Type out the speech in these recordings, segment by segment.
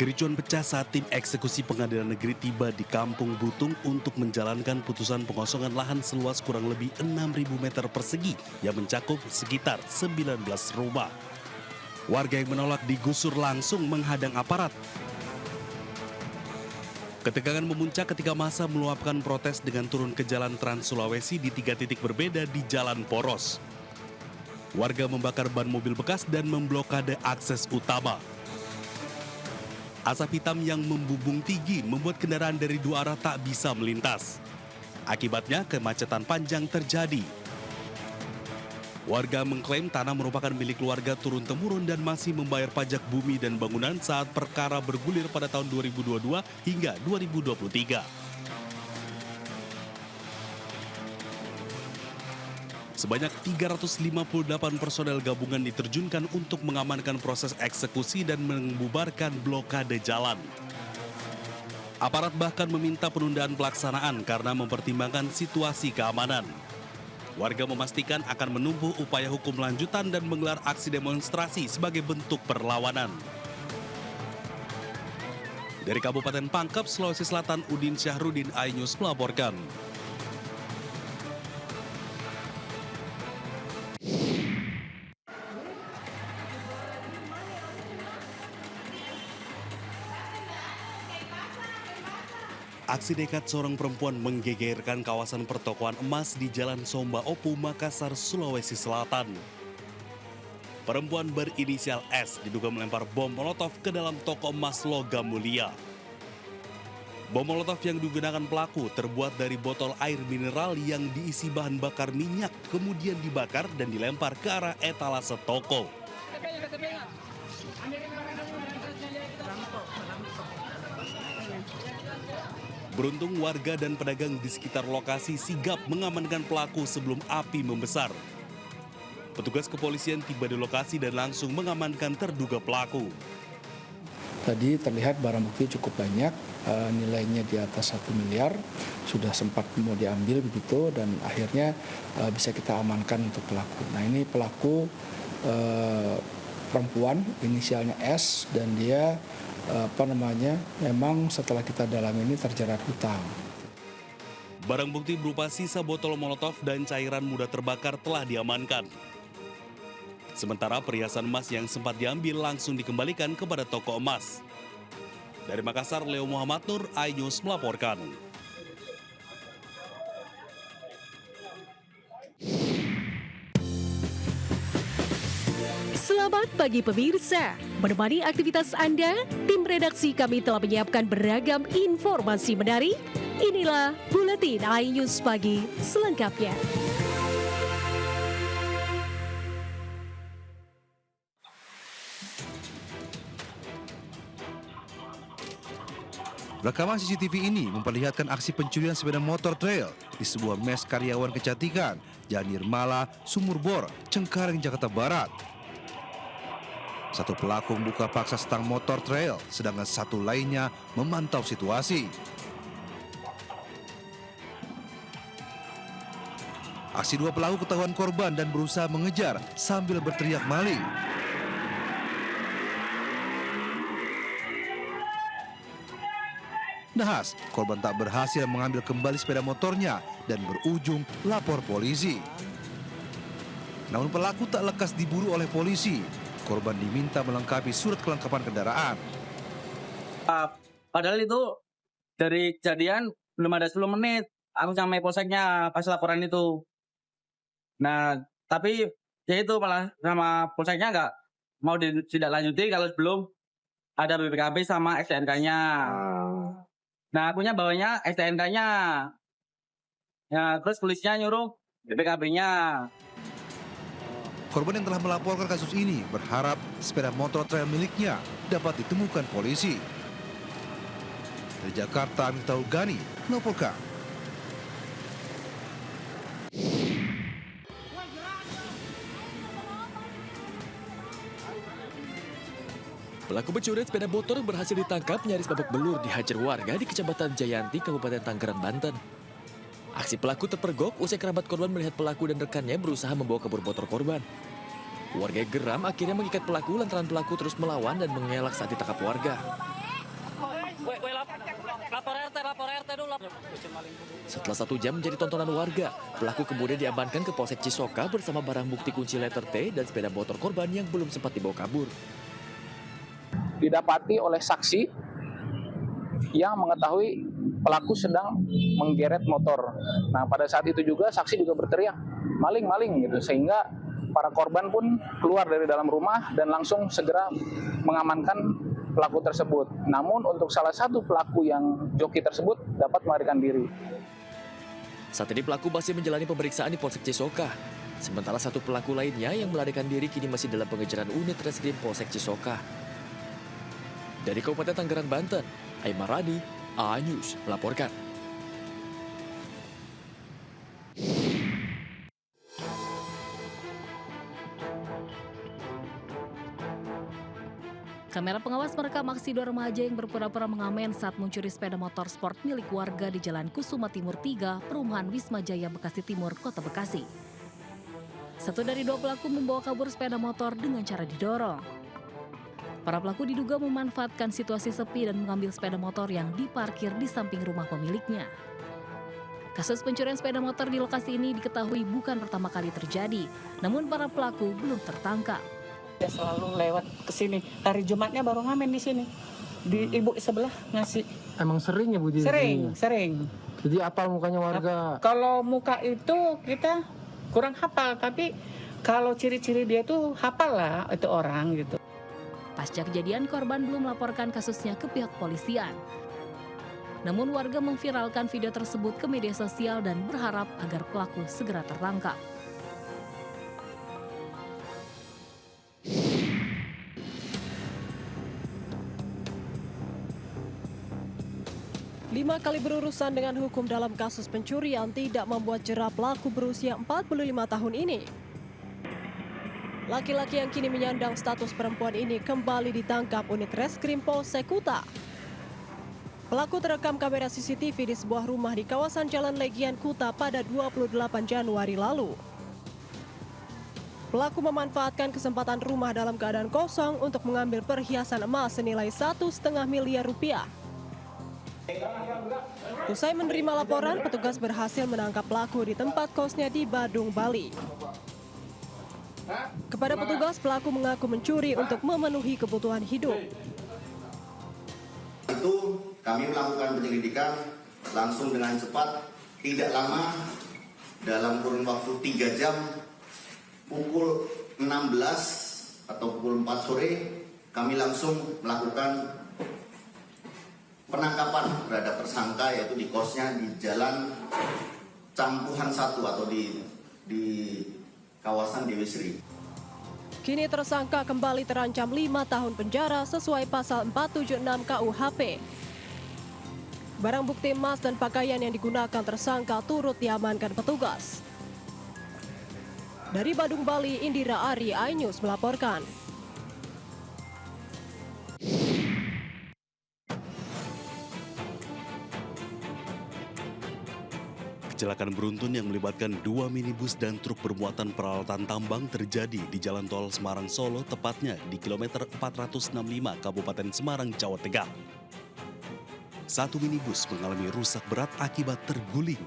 Kericuan pecah saat tim eksekusi pengadilan negeri tiba di Kampung Butung untuk menjalankan putusan pengosongan lahan seluas kurang lebih 6.000 meter persegi yang mencakup sekitar 19 rumah. Warga yang menolak digusur langsung menghadang aparat. Ketegangan memuncak ketika massa meluapkan protes dengan turun ke jalan Trans Sulawesi di 3 titik berbeda di Jalan Poros. Warga membakar ban mobil bekas dan memblokade akses utama. Asap hitam yang membumbung tinggi membuat kendaraan dari dua arah tak bisa melintas. Akibatnya kemacetan panjang terjadi. Warga mengklaim tanah merupakan milik keluarga turun-temurun dan masih membayar pajak bumi dan bangunan saat perkara bergulir pada tahun 2022 hingga 2023. Sebanyak 358 personel gabungan diterjunkan untuk mengamankan proses eksekusi dan membubarkan blokade jalan. Aparat bahkan meminta penundaan pelaksanaan karena mempertimbangkan situasi keamanan. Warga memastikan akan menempuh upaya hukum lanjutan dan menggelar aksi demonstrasi sebagai bentuk perlawanan. Dari Kabupaten Pangkep, Sulawesi Selatan, Udin Syahrudin, iNews melaporkan. Aksi nekat seorang perempuan menggegerkan kawasan pertokoan emas di Jalan Somba Opu, Makassar, Sulawesi Selatan. Perempuan berinisial S diduga melempar bom molotov ke dalam toko emas logam mulia. Bom molotov yang digunakan pelaku terbuat dari botol air mineral yang diisi bahan bakar minyak, kemudian dibakar dan dilempar ke arah etalase toko. Beruntung warga dan pedagang di sekitar lokasi sigap mengamankan pelaku sebelum api membesar. Petugas kepolisian tiba di lokasi dan langsung mengamankan terduga pelaku. Tadi terlihat barang bukti cukup banyak, nilainya di atas 1 miliar, sudah sempat mau diambil begitu dan akhirnya bisa kita amankan untuk pelaku. Nah ini pelaku perempuan, inisialnya S dan dia memang setelah kita dalam ini terjerat hutang. Barang bukti berupa sisa botol molotov dan cairan mudah terbakar telah diamankan. Sementara perhiasan emas yang sempat diambil langsung dikembalikan kepada toko emas. Dari Makassar, Leo Muhammad Nur, iNews melaporkan. Selamat pagi pemirsa, menemani aktivitas Anda, tim redaksi kami telah menyiapkan beragam informasi menarik. Inilah Buletin iNews Pagi selengkapnya. Rekaman CCTV ini memperlihatkan aksi pencurian sepeda motor trail di sebuah mes karyawan kecantikan, Jalan Nirmala, Sumur Bor, Cengkareng, Jakarta Barat. Satu pelaku membuka paksa stang motor trail, sedangkan satu lainnya memantau situasi. Aksi dua pelaku ketahuan korban dan berusaha mengejar sambil berteriak maling. Nahas, korban tak berhasil mengambil kembali sepeda motornya dan berujung lapor polisi. Namun pelaku tak lekas diburu oleh polisi. Korban diminta melengkapi surat kelengkapan kendaraan. Padahal itu dari kejadian belum ada 10 menit. Aku sampai polseknya pas laporan itu. Nah, tapi ya itu malah sama polseknya nggak mau tidak lanjuti kalau belum ada BPKB sama STNK-nya. Nah, akunya bawanya STNK-nya. Ya, terus polisinya nyuruh BPKB-nya. Korban yang telah melaporkan kasus ini berharap sepeda motor trail miliknya dapat ditemukan polisi. Dari Jakarta, Miftahul Gani melaporkan. Pelaku pencurian sepeda motor berhasil ditangkap nyaris babak belur dihajar warga di Kecamatan Jayanti, Kabupaten Tangerang, Banten. Aksi pelaku terpergok usai kerabat korban melihat pelaku dan rekannya berusaha membawa kabur motor korban. Warga geram akhirnya mengikat pelaku lantaran pelaku terus melawan dan mengelak saat ditangkap warga. Setelah 1 jam menjadi tontonan warga, pelaku kemudian diamankan ke Polsek Cisoka bersama barang bukti kunci letter T dan sepeda motor korban yang belum sempat dibawa kabur. Didapati oleh saksi yang mengetahui pelaku sedang menggeret motor. Nah, pada saat itu juga saksi juga berteriak, maling, maling gitu, sehingga para korban pun keluar dari dalam rumah dan langsung segera mengamankan pelaku tersebut. Namun untuk salah satu pelaku yang joki tersebut dapat melarikan diri. Saat ini pelaku masih menjalani pemeriksaan di Polsek Cisoka. Sementara satu pelaku lainnya yang melarikan diri kini masih dalam pengejaran unit reskrim Polsek Cisoka. Dari Kabupaten Tangerang, Banten, Aimar Rani, A-News melaporkan. Kamera pengawas merekam aksi 2 remaja yang berpura-pura mengamen saat mencuri sepeda motor sport milik warga di Jalan Kusuma Timur 3, Perumahan Wisma Jaya, Bekasi Timur, Kota Bekasi. Satu dari 2 pelaku membawa kabur sepeda motor dengan cara didorong. Para pelaku diduga memanfaatkan situasi sepi dan mengambil sepeda motor yang diparkir di samping rumah pemiliknya. Kasus pencurian sepeda motor di lokasi ini diketahui bukan pertama kali terjadi, namun para pelaku belum tertangkap. Dia selalu lewat ke sini. Hari Jumatnya baru ngamen di sini. Di ibu sebelah ngasih. Emang sering ya Bu? Sering. Jadi apal mukanya warga? Kalau muka itu kita kurang hafal, tapi kalau ciri-ciri dia tuh hafal lah itu orang gitu. Pasca kejadian, korban belum melaporkan kasusnya ke pihak polisian. Namun warga memviralkan video tersebut ke media sosial dan berharap agar pelaku segera tertangkap. Lima kali berurusan dengan hukum dalam kasus pencurian tidak membuat jera pelaku berusia 45 tahun ini. Laki-laki yang kini menyandang status perempuan ini kembali ditangkap unit reskrim Polsek Kuta. Pelaku terekam kamera CCTV di sebuah rumah di kawasan Jalan Legian Kuta pada 28 Januari lalu. Pelaku memanfaatkan kesempatan rumah dalam keadaan kosong untuk mengambil perhiasan emas senilai 1,5 miliar rupiah. Usai menerima laporan, petugas berhasil menangkap pelaku di tempat kosnya di Badung, Bali. Kepada petugas, pelaku mengaku mencuri untuk memenuhi kebutuhan hidup. Itu kami melakukan penyelidikan langsung dengan cepat, tidak lama, dalam kurun waktu 3 jam, pukul 16 atau pukul 4 sore, kami langsung melakukan penangkapan terhadap tersangka, yaitu di kosnya di Jalan Campuhan 1 atau di kawasan Dewi Sri. Kini tersangka kembali terancam 5 tahun penjara sesuai pasal 476 KUHP. Barang bukti emas dan pakaian yang digunakan tersangka turut diamankan petugas. Dari Badung, Bali, Indira Ari, A-News melaporkan. Kecelakaan beruntun yang melibatkan 2 minibus dan truk bermuatan peralatan tambang terjadi di Jalan Tol Semarang-Solo, tepatnya di kilometer 465 Kabupaten Semarang, Jawa Tengah. 1 minibus mengalami rusak berat akibat terguling.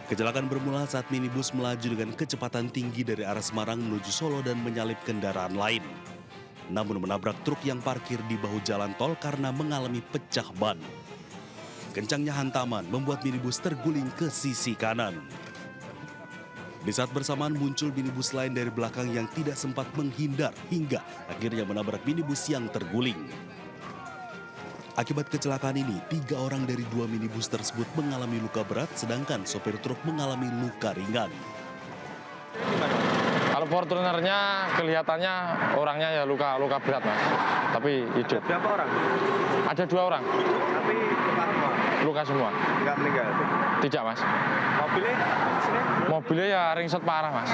Kecelakaan bermula saat minibus melaju dengan kecepatan tinggi dari arah Semarang menuju Solo dan menyalip kendaraan lain. Namun menabrak truk yang parkir di bahu jalan tol karena mengalami pecah ban. Kencangnya hantaman membuat minibus terguling ke sisi kanan. Di saat bersamaan muncul minibus lain dari belakang yang tidak sempat menghindar hingga akhirnya menabrak minibus yang terguling. Akibat kecelakaan ini, 3 orang dari 2 minibus tersebut mengalami luka berat, sedangkan sopir truk mengalami luka ringan. Kalau Fortunernya kelihatannya orangnya ya luka berat Mas, tapi hidup. Berapa orang? Ada 2 orang. Tapi Luka semua. nggak meninggal? Tidak Mas. Mobilnya? Mobilnya ya ringsek parah Mas.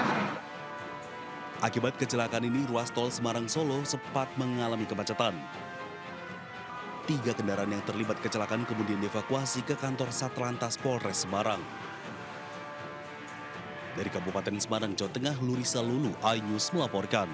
Akibat kecelakaan ini, ruas tol Semarang-Solo sempat mengalami kemacetan. 3 kendaraan yang terlibat kecelakaan kemudian dievakuasi ke kantor Satlantas Polres Semarang. Dari Kabupaten Semarang, Jawa Tengah, Lurisa Lulu, A-News melaporkan.